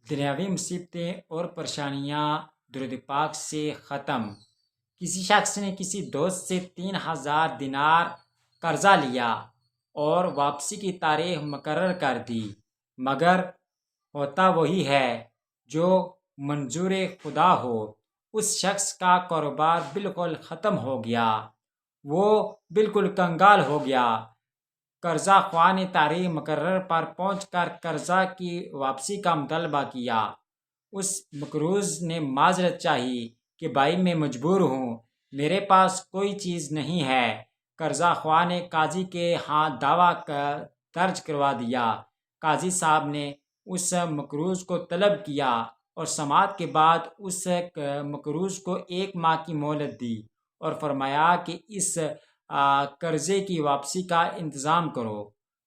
دنیاوی مصیبتیں اور پریشانیاں درود پاک سے ختم۔ کسی شخص نے کسی دوست سے 3000 دینار قرضہ لیا اور واپسی کی تاریخ مقرر کر دی، مگر ہوتا وہی ہے جو منظور خدا ہو۔ اس شخص کا کاروبار بالکل ختم ہو گیا، وہ بالکل کنگال ہو گیا۔ قرضہ خواہ نے تاریخ مقرر پر پہنچ کر قرضہ کی واپسی کا مطالبہ کیا۔ اس مقروض نے معذرت چاہی کہ بھائی میں مجبور ہوں، میرے پاس کوئی چیز نہیں ہے۔ قرضہ خواہ نے قاضی کے ہاں دعویٰ درج کروا دیا۔ قاضی صاحب نے اس مقروض کو طلب کیا اور سماعت کے بعد اس مقروض کو 1 ماہ کی مہلت دی اور فرمایا کہ اس قرضے کی واپسی کا انتظام کرو۔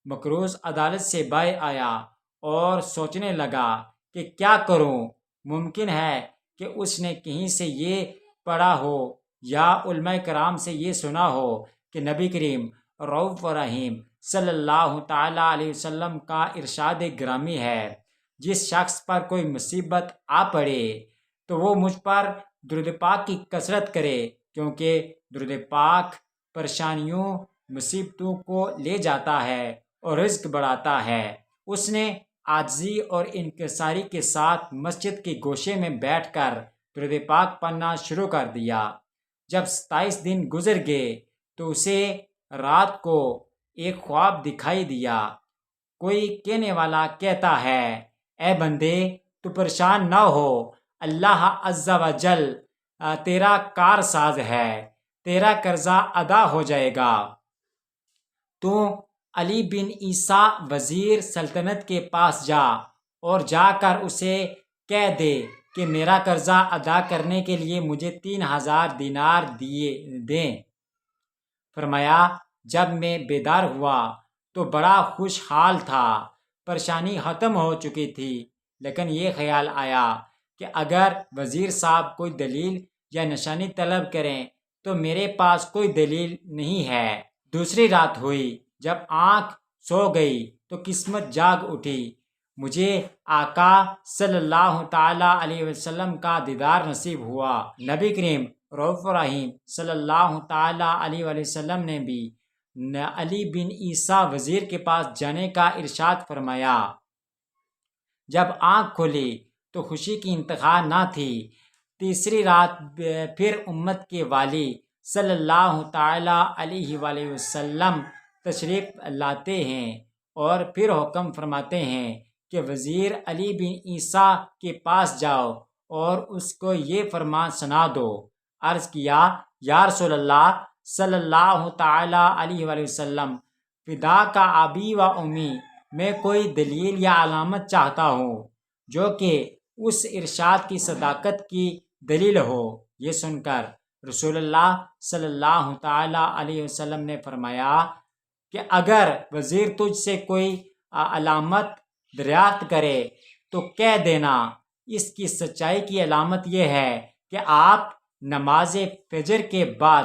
مقروض عدالت سے باہر آیا اور سوچنے لگا کہ کیا کروں۔ ممکن ہے کہ اس نے کہیں سے یہ پڑھا ہو یا علماء کرام سے یہ سنا ہو کہ نبی کریم رؤوف رحیم صلی اللہ تعالیٰ علیہ وسلم کا ارشاد گرامی ہے، جس شخص پر کوئی مصیبت آ پڑے تو وہ مجھ پر درود پاک کی کثرت کرے، کیونکہ درود پاک پریشانیوں مصیبتوں کو لے جاتا ہے اور رزق بڑھاتا ہے۔ اس نے عاجزی اور انکساری کے ساتھ مسجد کے گوشے میں بیٹھ کر درود پاک پڑھنا شروع کر دیا۔ جب 27 دن گزر گئے تو اسے رات کو ایک خواب دکھائی دیا۔ کوئی کہنے والا کہتا ہے، اے بندے تو پریشان نہ ہو، اللہ عز و جل تیرا کارساز ہے، تیرا قرضہ ادا ہو جائے گا۔ تو علی بن عیسیٰ وزیر سلطنت کے پاس جا اور جا کر اسے کہہ دے کہ میرا قرضہ ادا کرنے کے لیے مجھے 3000 دینار دیں۔ فرمایا، جب میں بیدار ہوا تو بڑا خوشحال تھا، پریشانی ختم ہو چکی تھی، لیکن یہ خیال آیا کہ اگر وزیر صاحب کوئی دلیل یا نشانی طلب کریں تو میرے پاس کوئی دلیل نہیں ہے۔ دوسری رات ہوئی، جب آنکھ سو گئی تو قسمت جاگ اٹھی، مجھے آقا صلی اللہ تعالیٰ علیہ وسلم کا دیدار نصیب ہوا۔ نبی کریم رؤوف رحیم صلی اللہ تعالیٰ علیہ وسلم نے بھی علی بن عیسیٰ وزیر کے پاس جانے کا ارشاد فرمایا۔ جب آنکھ کھلی تو خوشی کی انتہا نہ تھی۔ تیسری رات پھر امت کے والی صلی اللہ تعالیٰ علیہ وآلہ وسلم تشریف لاتے ہیں اور پھر حکم فرماتے ہیں کہ وزیر علی بن عیسیٰ کے پاس جاؤ اور اس کو یہ فرمان سنا دو۔ عرض کیا، یا رسول اللہ صلی اللہ تعالیٰ علیہ وآلہ وسلم، فدا کا ابی و امی، میں کوئی دلیل یا علامت چاہتا ہوں جو کہ اس ارشاد کی صداقت کی دلیل ہو۔ یہ سن کر رسول اللہ صلی اللہ تعالیٰ علیہ وسلم نے فرمایا کہ اگر وزیر تجھ سے کوئی علامت دریافت کرے تو کہہ دینا، اس کی سچائی کی علامت یہ ہے کہ آپ نماز فجر کے بعد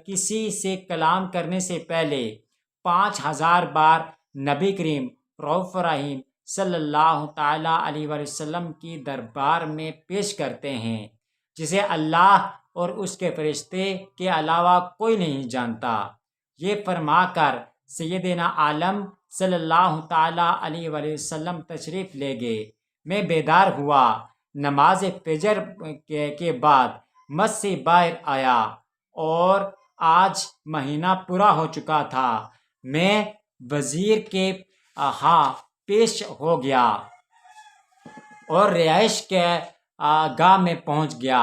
کسی سے کلام کرنے سے پہلے 5000 بار نبی کریم رؤوف رحیم صلی اللہ تعالیٰ علیہ وسلم کی دربار میں پیش کرتے ہیں، جسے اللہ اور اس کے فرشتے کے علاوہ کوئی نہیں جانتا۔ یہ فرما کر سیدنا عالم صلی اللہ تعالیٰ علیہ وآلہ وسلم تشریف لے گئے۔ میں بیدار ہوا، نماز فجر کے بعد مسجد سے باہر آیا اور آج مہینہ پورا ہو چکا تھا۔ میں وزیر کے ہاں پیش ہو گیا اور رہائش کے گاہ میں پہنچ گیا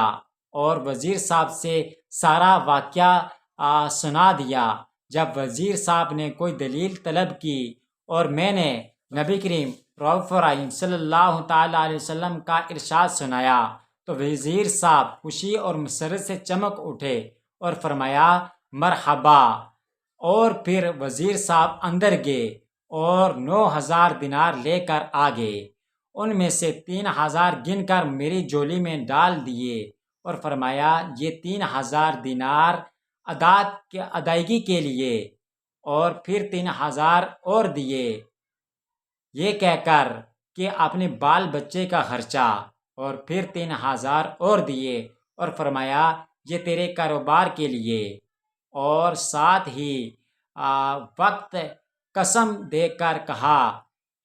اور وزیر صاحب سے سارا واقعہ سنا دیا۔ جب وزیر صاحب نے کوئی دلیل طلب کی اور میں نے نبی کریم رؤوف رحیم صلی اللہ تعالیٰ علیہ وسلم کا ارشاد سنایا تو وزیر صاحب خوشی اور مسرت سے چمک اٹھے اور فرمایا، مرحبا۔ اور پھر وزیر صاحب اندر گئے اور 9000 دینار لے کر آ گئے۔ ان میں سے 3000 گن کر میری جولی میں ڈال دیے اور فرمایا، یہ 3000 دینار ادائیگی کے لیے، اور پھر 3000 اور دیے، یہ کہہ کر کہ اپنے بال بچے کا خرچہ، اور پھر 3,000 اور دیے اور فرمایا یہ تیرے کاروبار کے لیے، اور ساتھ ہی وقت قسم دے کر کہا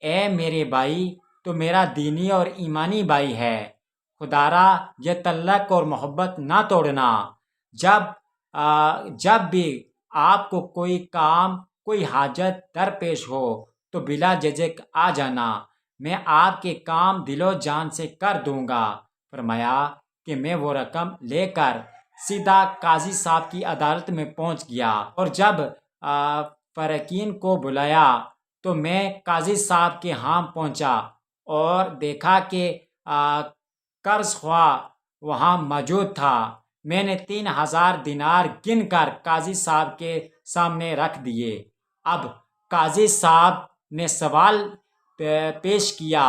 اے میرے بھائی تو میرا دینی اور ایمانی بھائی ہے، خدارا یہ تعلق اور محبت نہ توڑنا، جب بھی آپ کو کوئی کام کوئی حاجت درپیش ہو تو بلا جھجک آ جانا، میں آپ کے کام دل و جان سے کر دوں گا۔ فرمایا کہ میں وہ رقم لے کر سیدھا قاضی صاحب کی عدالت میں پہنچ گیا، اور جب فریقین کو بلایا تو میں قاضی صاحب کے ہاں پہنچا اور دیکھا کہ قرض خواہ وہاں موجود تھا۔ میں نے 3,000 دینار گن کر قاضی صاحب کے سامنے رکھ دیے۔ اب قاضی صاحب نے سوال پیش کیا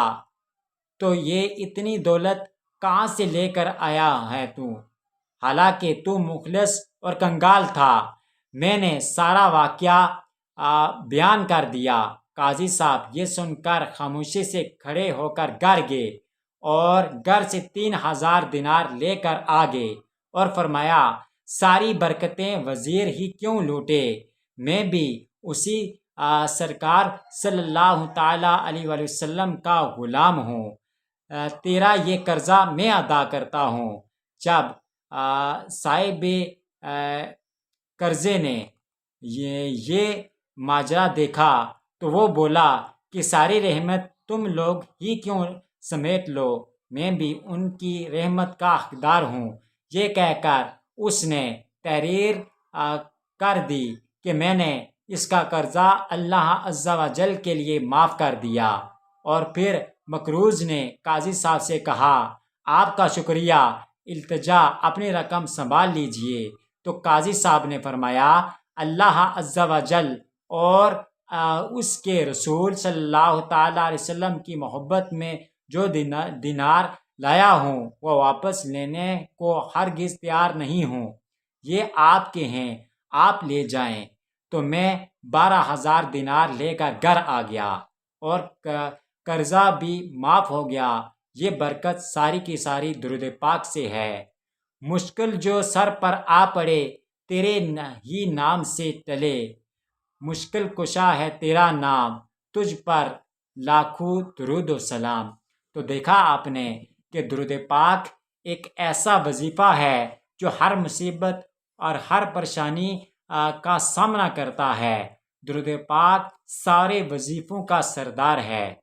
تو یہ اتنی دولت کہاں سے لے کر آیا ہے تو، حالانکہ تو مخلص اور کنگال تھا۔ میں نے سارا واقعہ بیان کر دیا۔ قاضی صاحب یہ سن کر خاموشی سے کھڑے ہو کر گھر گئے اور گھر سے 3,000 دینار لے کر آ گئے اور فرمایا ساری برکتیں وزیر ہی کیوں لوٹے، میں بھی اسی سرکار صلی اللہ تعالیٰ علیہ وآلہ وسلم کا غلام ہوں، تیرا یہ قرضہ میں ادا کرتا ہوں۔ جب صاحب قرضے نے یہ ماجرا دیکھا تو وہ بولا کہ ساری رحمت تم لوگ ہی کیوں سمیٹ لو، میں بھی ان کی رحمت کا حقدار ہوں۔ یہ کہہ کر اس نے تحریر کر دی کہ میں نے اس کا قرضہ اللہ عز و جل کے لیے معاف کر دیا۔ اور پھر مقروض نے قاضی صاحب سے کہا آپ کا شکریہ، التجا اپنی رقم سنبھال لیجئے۔ تو قاضی صاحب نے فرمایا اللہ عز و جل اور اس کے رسول صلی اللہ تعالیٰ علیہ وسلم کی محبت میں جو دینار لایا ہوں وہ واپس لینے کو ہرگز تیار نہیں ہوں، یہ آپ کے ہیں، آپ لے جائیں۔ تو میں 12,000 دینار لے کر گھر آ گیا اور قرضہ بھی معاف ہو گیا۔ یہ برکت ساری کی ساری درود پاک سے ہے۔ مشکل جو سر پر آ پڑے تیرے ہی نام سے ٹلے، مشکل کشا ہے تیرا نام، تجھ پر لاکھوں درود و سلام۔ تو دیکھا آپ نے کہ درود پاک ایک ایسا وظیفہ ہے جو ہر مصیبت اور ہر پریشانی کا سامنا کرتا ہے۔ درود پاک سارے وظیفوں کا سردار ہے۔